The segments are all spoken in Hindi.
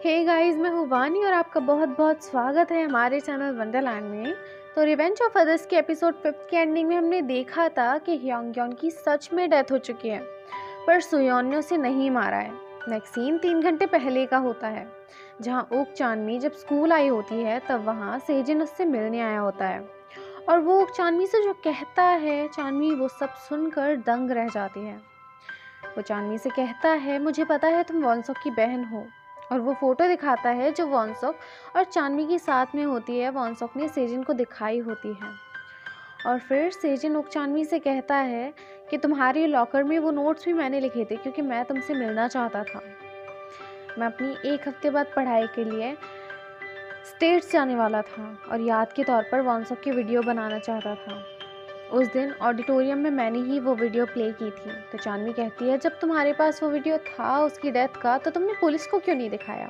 हे गाइस, मैं हूँ वानी और आपका बहुत बहुत स्वागत है हमारे चैनल वंडरलैंड में। तो रिवेंज ऑफ अदर्स के एपिसोड 5 के एंडिंग में हमने देखा था कि ह्योंगयॉन की सच में डेथ हो चुकी है, पर सुयोन ने उसे नहीं मारा है। नेक्स्ट सीन 3 घंटे पहले का होता है, जहाँ ऊक चानमी जब स्कूल आई होती है तब वहाँ सेजिन उससे मिलने आया होता है और वो ऊक चानमी से जो कहता है, चानमी वो सब सुनकर दंग रह जाती है। वो चानमी से कहता है, मुझे पता है तुम वॉनसॉक की बहन हो, और वो फोटो दिखाता है जो वॉनसॉक और चानमी की साथ में होती है, वॉनसॉक ने सेजिन को दिखाई होती है। और फिर सेजिन ऊक चानमी से कहता है कि तुम्हारे लॉकर में वो नोट्स भी मैंने लिखे थे क्योंकि मैं तुमसे मिलना चाहता था। मैं अपनी 1 हफ्ते बाद पढ़ाई के लिए स्टेट्स जाने वाला था और याद के तौर पर वॉनसॉक की वीडियो बनाना चाहता था। उस दिन ऑडिटोरियम में मैंने ही वो वीडियो प्ले की थी। तो चानवी कहती है, जब तुम्हारे पास वो वीडियो था उसकी डेथ का, तो तुमने पुलिस को क्यों नहीं दिखाया?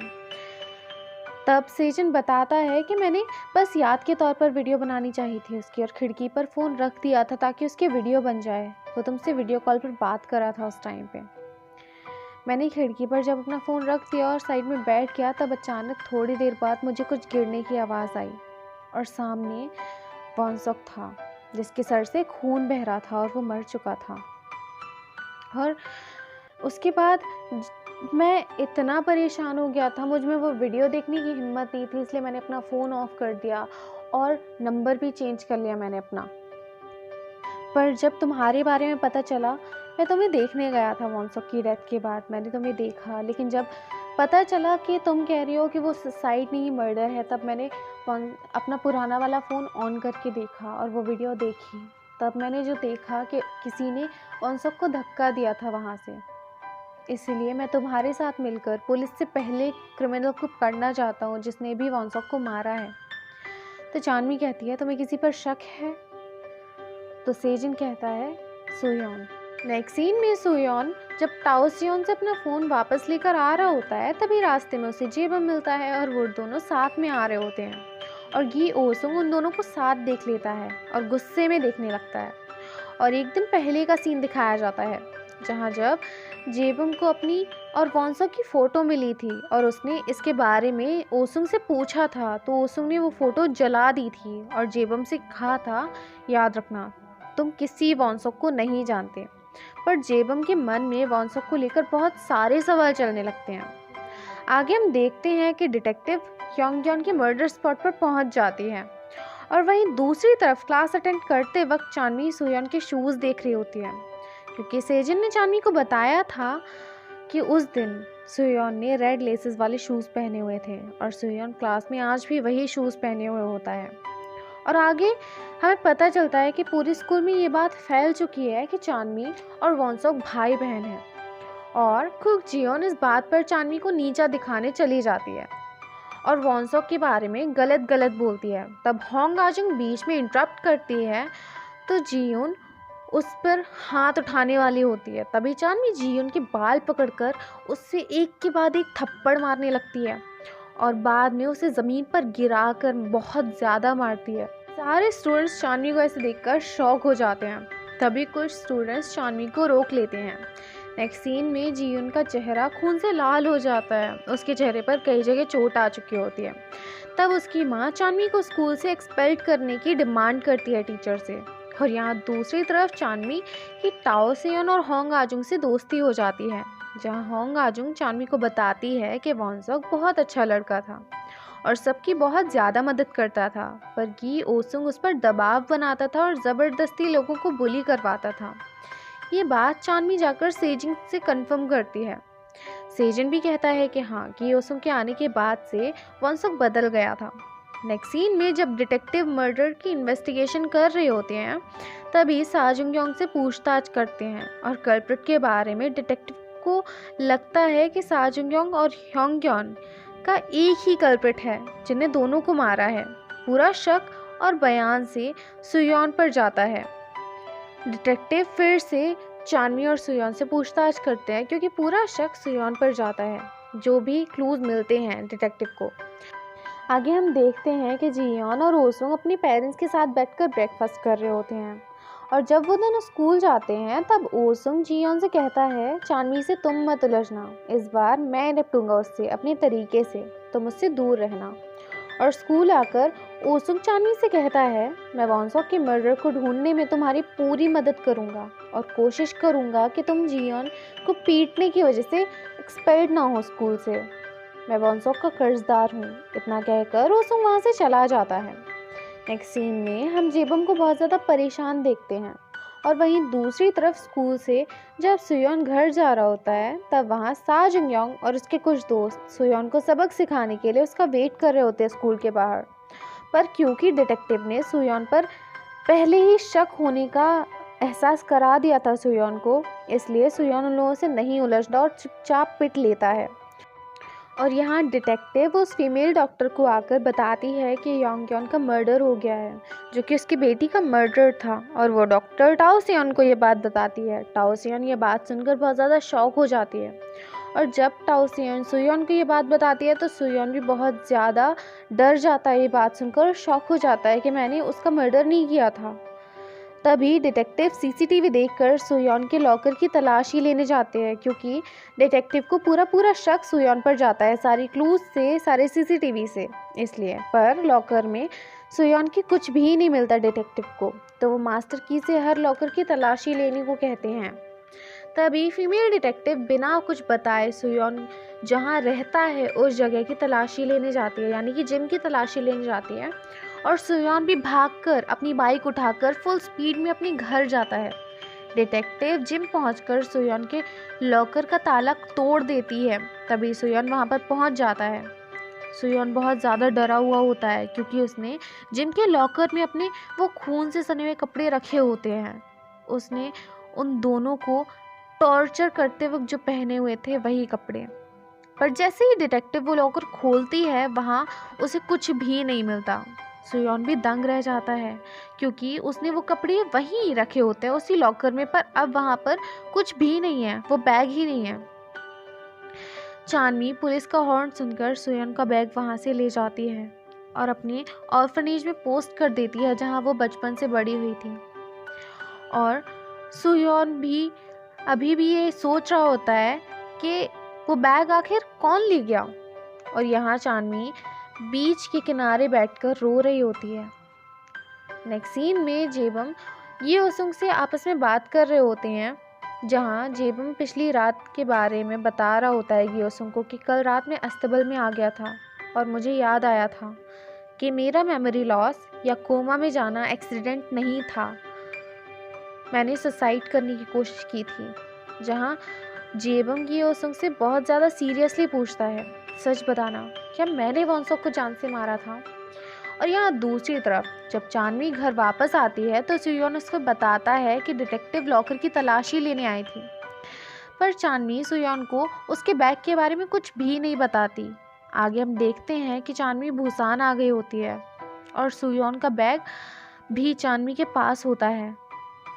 तब सेजन बताता है कि मैंने बस याद के तौर पर वीडियो बनानी चाहिए थी उसकी, और खिड़की पर फ़ोन रख दिया था ताकि उसकी वीडियो बन जाए। वो तुमसे वीडियो कॉल पर बात करा था उस टाइम पे। मैंने खिड़की पर जब अपना फ़ोन रख दिया और साइड में बैठ गया, तब अचानक थोड़ी देर बाद मुझे कुछ गिरने की आवाज़ आई और सामने वॉनसॉक था जिसके सर से खून बह रहा था और वो मर चुका था। और उसके बाद मैं इतना परेशान हो गया था, मुझ में वो वीडियो देखने की हिम्मत नहीं थी, इसलिए मैंने अपना फ़ोन ऑफ कर दिया और नंबर भी चेंज कर लिया मैंने अपना। पर जब तुम्हारे बारे में पता चला, मैं तुम्हें देखने गया था वॉनसॉक की डेथ के बाद, मैंने तुम्हें देखा, लेकिन जब पता चला कि तुम कह रही हो कि वो सुसाइड नहीं मर्डर है, तब मैंने अपना पुराना वाला फ़ोन ऑन करके देखा और वो वीडियो देखी। तब मैंने जो देखा कि किसी ने वॉनसॉक को धक्का दिया था वहाँ से। इसलिए मैं तुम्हारे साथ मिलकर पुलिस से पहले क्रिमिनल को पकड़ना चाहता हूँ जिसने भी वॉनसॉक को मारा है। तो चानवी कहती है, तुम्हें किसी पर शक है? तो सेजिन कहता है, सुयोन। नेक्स्ट सीन में सुयोन जब टाओसियोन से अपना फ़ोन वापस लेकर आ रहा होता है, तभी रास्ते में उसे जेबम मिलता है और वो दोनों साथ में आ रहे होते हैं और गी ओसुंग उन दोनों को साथ देख लेता है और गुस्से में देखने लगता है। और एक दिन पहले का सीन दिखाया जाता है, जहाँ जब जेबम को अपनी और वॉनसॉक की फ़ोटो मिली थी और उसने इसके बारे में ओसुंग से पूछा था, तो ओसुंग ने वो फ़ोटो जला दी थी और जेबम से कहा था, याद रखना तुम किसी वॉनसॉक को नहीं जानते। पर जेबम के मन में वॉनसॉक को लेकर बहुत सारे सवाल चलने लगते हैं। आगे हम देखते हैं कि डिटेक्टिव ह्योंगयॉन के मर्डर स्पॉट पर पहुंच जाती है और वहीं दूसरी तरफ क्लास अटेंड करते वक्त चानवी सुयोन के शूज़ देख रही होती है, क्योंकि सेजिन ने चानवी को बताया था कि उस दिन सुयोन ने रेड लेसेस वाले शूज़ पहने हुए थे और सुयोन क्लास में आज भी वही शूज़ पहने हुए होता है। और आगे हमें पता चलता है कि पूरी स्कूल में ये बात फैल चुकी है कि चानवी और वॉनसॉक भाई बहन हैं और कुक जियोन इस बात पर चानवी को नीचा दिखाने चली जाती है और वॉनसॉक के बारे में गलत गलत बोलती है। तब होंग आजुंग बीच में इंटरप्ट करती है, तो जियोन उस पर हाथ उठाने वाली होती है। तभी चानवी जियोन के बाल पकड़कर उससे एक के बाद एक थप्पड़ मारने लगती है और बाद में उसे ज़मीन पर गिराकर बहुत ज़्यादा मारती है। सारे स्टूडेंट्स चानवी को ऐसे देखकर शॉक हो जाते हैं। तभी कुछ स्टूडेंट्स चानवी को रोक लेते हैं। नेक्स्ट सीन में जियोन का चेहरा खून से लाल हो जाता है, उसके चेहरे पर कई जगह चोट आ चुकी होती है। तब उसकी माँ चानवी को स्कूल से एक्सपेल करने की डिमांड करती है टीचर से। और यहाँ दूसरी तरफ चानवी की टाओसियोन और होंग आजुंग से दोस्ती हो जाती है, जहाँ होंग आजुंग चानवी को बताती है कि वॉनसॉक बहुत अच्छा लड़का था और सबकी बहुत ज़्यादा मदद करता था, पर गी ओसुंग उस पर दबाव बनाता था और ज़बरदस्ती लोगों को बुली करवाता था। ये बात चानवी जाकर सेजिन से कंफर्म करती है। सेजिन भी कहता है कि हाँ, गी ओसुंग के आने के बाद से वॉनसॉक बदल गया था। नेक्स्ट सीन में जब डिटेक्टिव मर्डर की इन्वेस्टिगेशन कर रहे होते हैं, तभी साजुंगयोंग से पूछताछ करते हैं और कल्प्रिट के बारे में डिटेक्टिव को लगता है कि साजुंगयोंग और ह्योंगयॉन का एक ही कल्प्रिट है जिन्हें दोनों को मारा है। पूरा शक और बयान से सुयोन पर जाता है। डिटेक्टिव फिर से चानवी और सुयोन से पूछताछ करते हैं क्योंकि पूरा शक सुयोन पर जाता है, जो भी क्लूज मिलते हैं डिटेक्टिव को। आगे हम देखते हैं कि जियोन और ओसुंग अपने पेरेंट्स के साथ बैठकर ब्रेकफास्ट कर रहे होते हैं और जब वो दोनों स्कूल जाते हैं तब ओसुंग जियोन से कहता है, चांदनी से तुम मत उलझना, इस बार मैं निपटूंगा उससे अपने तरीके से, तुम उससे दूर रहना। और स्कूल आकर ओसुंग चांदनी से कहता है, मैं वॉन्सॉक के मर्डर को ढूंढने में तुम्हारी पूरी मदद करूंगा और कोशिश करूंगा कि तुम जियोन को पीटने की वजह से एक्सपेल्ड ना हो स्कूल से। मैं वॉन्सॉक का कर्जदार हूँ। इतना कहकर ओसुंग वहाँ से चला जाता है। नेक्स्ट सीन में हम जेबम को बहुत ज़्यादा परेशान देखते हैं और वहीं दूसरी तरफ स्कूल से जब सुयोन घर जा रहा होता है तब वहाँ सा जुंगयोंग और उसके कुछ दोस्त सुयोन को सबक सिखाने के लिए उसका वेट कर रहे होते हैं स्कूल के बाहर। पर क्योंकि डिटेक्टिव ने सुयोन पर पहले ही शक होने का एहसास करा दिया था सुयोन को, इसलिए सुयोन उन लोगों से नहीं उलझता और चुपचाप पिट लेता है। और यहाँ डिटेक्टिव उस फीमेल डॉक्टर को आकर बताती है कि योंगक्योन का मर्डर हो गया है, जो कि उसकी बेटी का मर्डर था। और वो डॉक्टर टाओसियन को ये बात बताती है। टाओसियन ये बात सुनकर बहुत ज़्यादा शॉक हो जाती है। और जब टाओसियन सुयोन को ये बात बताती है तो सुयोन भी बहुत ज़्यादा डर जाता है ये बात सुनकर और शॉक हो जाता है कि मैंने उसका मर्डर नहीं किया था। तभी डिटेक्टिव सीसीटीवी देखकर सुयोन के लॉकर की तलाशी लेने जाते हैं, क्योंकि डिटेक्टिव को पूरा शक सुयोन पर जाता है सारी क्लूज से, सारे सीसीटीवी से, इसलिए। पर लॉकर में सुयोन की कुछ भी नहीं मिलता डिटेक्टिव को, तो वो मास्टर की से हर लॉकर की तलाशी लेने को कहते हैं। तभी फीमेल डिटेक्टिव बिना कुछ बताए सुयोन जहाँ रहता है उस जगह की तलाशी लेने जाती है, यानी कि जिम की तलाशी लेने जाती है। और सुयोन भी भागकर अपनी बाइक उठाकर फुल स्पीड में अपने घर जाता है। डिटेक्टिव जिम पहुंचकर सुयोन के लॉकर का ताला तोड़ देती है। तभी सुयोन वहां पर पहुंच जाता है। सुयोन बहुत ज़्यादा डरा हुआ होता है, क्योंकि उसने जिम के लॉकर में अपने वो खून से सने हुए कपड़े रखे होते हैं। उसने उन दोनों को टॉर्चर करते वक्त जो पहने हुए थे वही कपड़े। पर जैसे ही डिटेक्टिव वो लॉकर खोलती है वहाँ उसे कुछ भी नहीं मिलता। सुयोन भी दंग रह जाता है, क्योंकि उसने वो कपड़े वहीं रखे होते हैं उसी लॉकर में, पर अब वहाँ पर कुछ भी नहीं है, वो बैग ही नहीं है। चांदनी पुलिस का हॉर्न सुनकर सुयोन का बैग वहाँ से ले जाती है और अपने ऑर्फनेज में पोस्ट कर देती है, जहाँ वो बचपन से बड़ी हुई थी। और सुयोन भी अभी भी ये सोच रहा होता है कि वो बैग आखिर कौन ले गया। और यहाँ चांदनी बीच के किनारे बैठकर रो रही होती है। नेक्स्ट सीन में जेबम ये ओसुंग से आपस में बात कर रहे होते हैं, जहाँ जेबम पिछली रात के बारे में बता रहा होता है गयोसुंग को कि कल रात में अस्तबल में आ गया था और मुझे याद आया था कि मेरा मेमोरी लॉस या कोमा में जाना एक्सीडेंट नहीं था, मैंने सुसाइड करने की कोशिश की थी। जहाँ जेबम गयोसुंग से बहुत ज़्यादा सीरियसली पूछता है, सच बताना, क्या मैंने वॉन्सॉक को जान से मारा था। और यहाँ दूसरी तरफ जब चांदनी घर वापस आती है तो सुयोन उसको बताता है कि डिटेक्टिव लॉकर की तलाशी लेने आई थी। पर चांदनी सुयोन को उसके बैग के बारे में कुछ भी नहीं बताती। आगे हम देखते हैं कि चांदनी बुसान आ गई होती है और सुयोन का बैग भी चांदनी के पास होता है।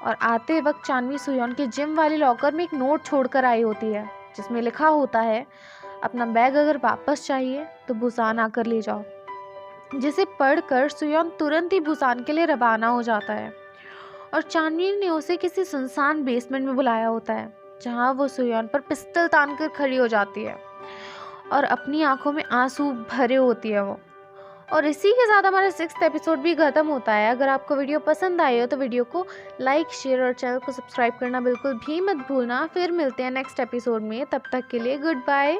और आते वक्त चांदनी सुयोन के जिम वाले लॉकर में एक नोट छोड़कर आई होती है, जिसमें लिखा होता है, अपना बैग अगर वापस चाहिए तो बुसान आकर ले जाओ। जिसे पढ़कर सुयोन तुरंत ही बुसान के लिए रवाना हो जाता है। और चांदनी ने उसे किसी सुनसान बेसमेंट में बुलाया होता है, जहां वो सुयोन पर पिस्टल तानकर खड़ी हो जाती है और अपनी आंखों में आंसू भरे होती है वो। और इसी के साथ हमारा 6th एपिसोड भी खत्म होता है। अगर आपको वीडियो पसंद आई हो तो वीडियो को लाइक, शेयर और चैनल को सब्सक्राइब करना बिल्कुल भी मत भूलना। फिर मिलते हैं नेक्स्ट एपिसोड में, तब तक के लिए गुड बाय।